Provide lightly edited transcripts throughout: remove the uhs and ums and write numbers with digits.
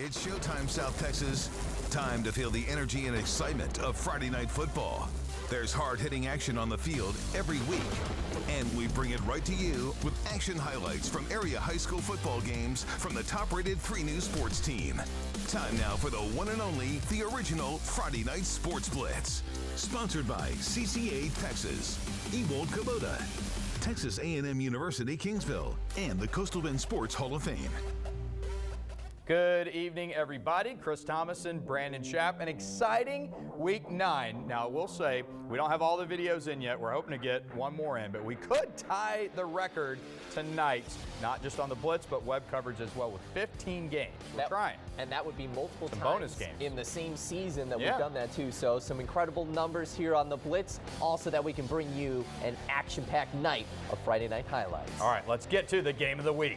It's showtime, South Texas. Time to feel the energy and excitement of Friday night football. There's hard-hitting action on the field every week, and we bring it right to you with action highlights from area high school football games from the top-rated 3 News Sports team. Time now for the one and only, the original Friday Night Sports Blitz. Sponsored by CCA Texas, Ewald Kubota, Texas A&M University Kingsville, and the Coastal Bend Sports Hall of Fame. Good evening, everybody. Chris Thomason, Brandon Schapp, an exciting week 9. Now, we'll say we don't have all the videos in yet. We're hoping to get one more in, but we could tie the record tonight, not just on the Blitz, but web coverage as well with 15 games. We're trying. And that would be multiple times bonus games in the same season that we've done that too. So some incredible numbers here on the Blitz, also that we can bring you an action-packed night of Friday night highlights. All right, let's get to the game of the week.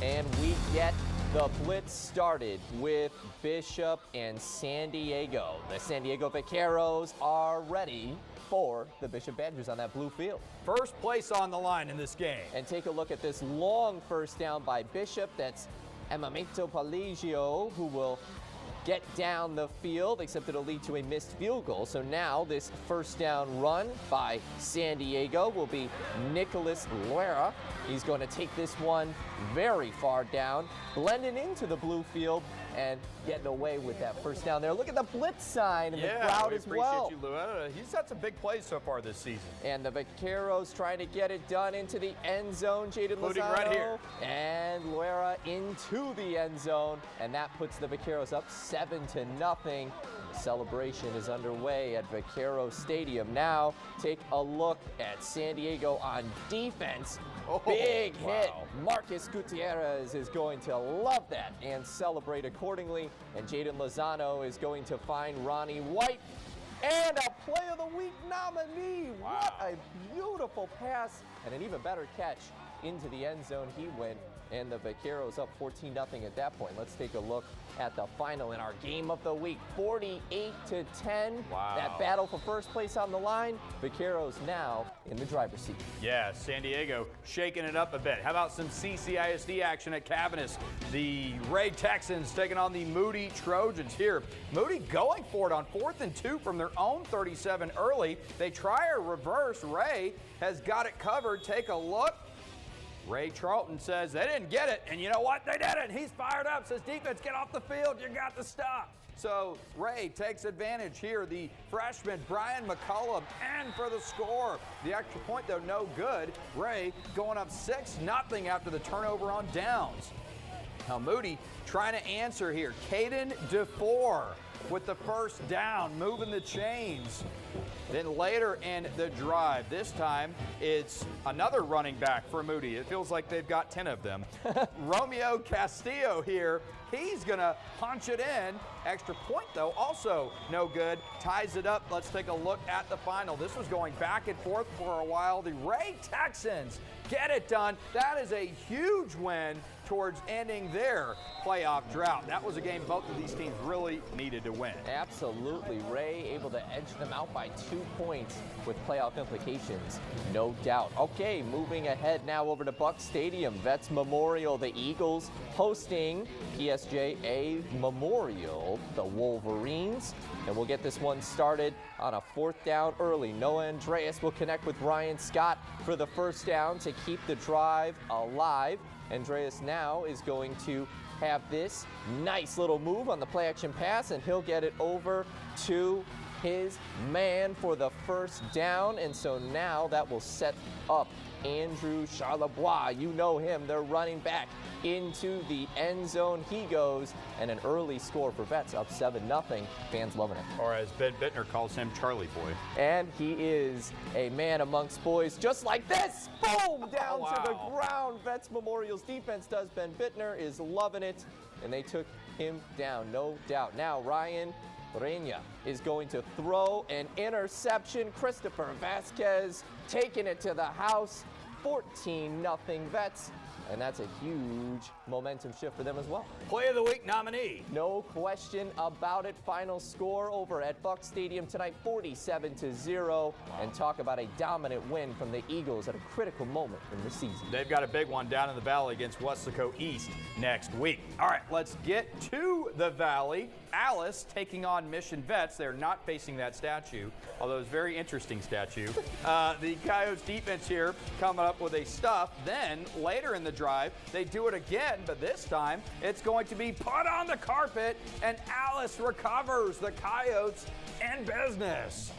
And we get the Blitz started with Bishop and San Diego. The San Diego Vaqueros are ready for the Bishop Badgers on that blue field. First place on the line in this game. And take a look at this long first down by Bishop. That's Emamito Paligio, who will get down the field, except it'll lead to a missed field goal. So now this first down run by San Diego will be Nicholas Luera. He's going to take this one very far down, blending into the blue field and getting away with that first down there. Look at the Blitz sign in the crowd as well. Appreciate you, Luera. He's had some big plays so far this season. And the Vaqueros trying to get it done into the end zone. Jaden Lozano right here. And Luera into the end zone. And that puts the Vaqueros up 7-0. The celebration is underway at Vaquero Stadium. Now take a look at San Diego on defense. Big hit. Marcus Gutierrez is going to love that and celebrate accordingly. And Jaden Lozano is going to find Ronnie White. And a Play of the Week nominee. What a beautiful pass and an even better catch into the end zone. He went, and the Vaqueros up 14-0 at that point. Let's take a look at the final in our game of the week. 48-10. That battle for first place on the line. Vaqueros now in the driver's seat. Yeah, San Diego shaking it up a bit. How about some CCISD action at Cavanis? The Ray Texans taking on the Moody Trojans here. Moody going for it on 4th and 2 from their own 37 early. They try a reverse. Ray has got it covered. Take a look. Ray Charlton says they didn't get it, and you know what? They didn't. He's fired up, says defense, get off the field. You got to stop. So Ray takes advantage here. The freshman, Brian McCullum, and for the score. The extra point, though, no good. Ray going up 6-0 after the turnover on downs. Now Moody trying to answer here. Caden DeFore with the first down, moving the chains. Then later in the drive, this time it's another running back for Moody. It feels like they've got 10 of them. Romeo Castillo here. He's going to punch it in. Extra point, though, also no good. Ties it up. Let's take a look at the final. This was going back and forth for a while. The Ray Texans get it done. That is a huge win towards ending their playoff drought. That was a game both of these teams really needed to win. Absolutely. Ray able to edge them out by 2 points with playoff implications, no doubt. Okay, moving ahead now over to Buck Stadium. Vets Memorial, the Eagles hosting PSJA Memorial, the Wolverines. And we'll get this one started on a 4th down early. Noah Andreas will connect with Ryan Scott for the first down to keep the drive alive. Andreas now is going to have this nice little move on the play action pass, and he'll get it over to his man for the first down. And so now that will set up Andrew Charlebois. You know him, they're running back into the end zone. He goes, and an early score for Vets, up 7-0. Fans loving it. Or as Ben Bittner calls him, Charlie Boy. And he is a man amongst boys, just like this. Boom! Down to the ground. Vets Memorial's defense does. Ben Bittner is loving it, and they took him down, no doubt. Now Ryan Reina is going to throw an interception. Christopher Vasquez taking it to the house. 14-0 Vets. and that's a huge momentum shift for them as well. Play of the Week nominee. No question about it. Final score over at Buck Stadium tonight, 47-0. And talk about a dominant win from the Eagles at a critical moment in the season. They've got a big one down in the Valley against Weslaco East next week. All right, let's get to the Valley. Alice taking on Mission Vets. They're not facing that statue, although it's a very interesting statue. The Coyotes defense here coming up with a stuff. Then later in the drive, they do it again, but this time it's going to be put on the carpet, and Alice recovers. The Coyotes in business.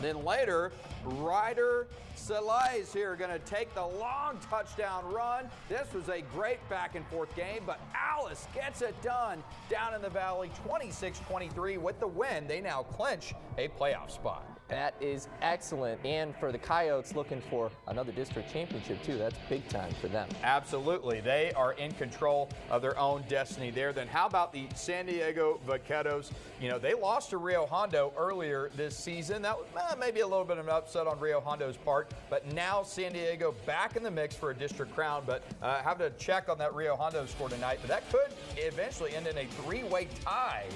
Then later, Ryder Salais here going to take the long touchdown run. This was a great back and forth game, but Alice gets it done down in the Valley, 26-23 with the win. They now clinch a playoff spot. That is excellent. And for the Coyotes looking for another district championship too, that's big time for them. Absolutely. They are in control of their own destiny there. Then how about the San Diego Vaqueros? You know, they lost to Rio Hondo earlier this season. That was maybe a little bit of an upset on Rio Hondo's part, but now San Diego back in the mix for a district crown. But have to check on that Rio Hondo score tonight, but that could eventually end in a three-way tie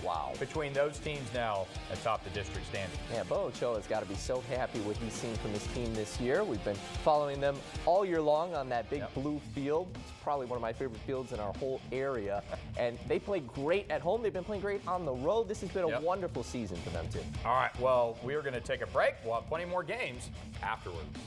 between those teams now atop the district standings. Yeah, Bo Ochoa has got to be so happy what he's seen from his team this year. We've been following them all year long on that big blue field. It's probably one of my favorite fields in our whole area. And they play great at home. They've been playing great on the road. This has been a wonderful season for them too. All right, well, we are going to take a break. We'll have plenty more games afterwards.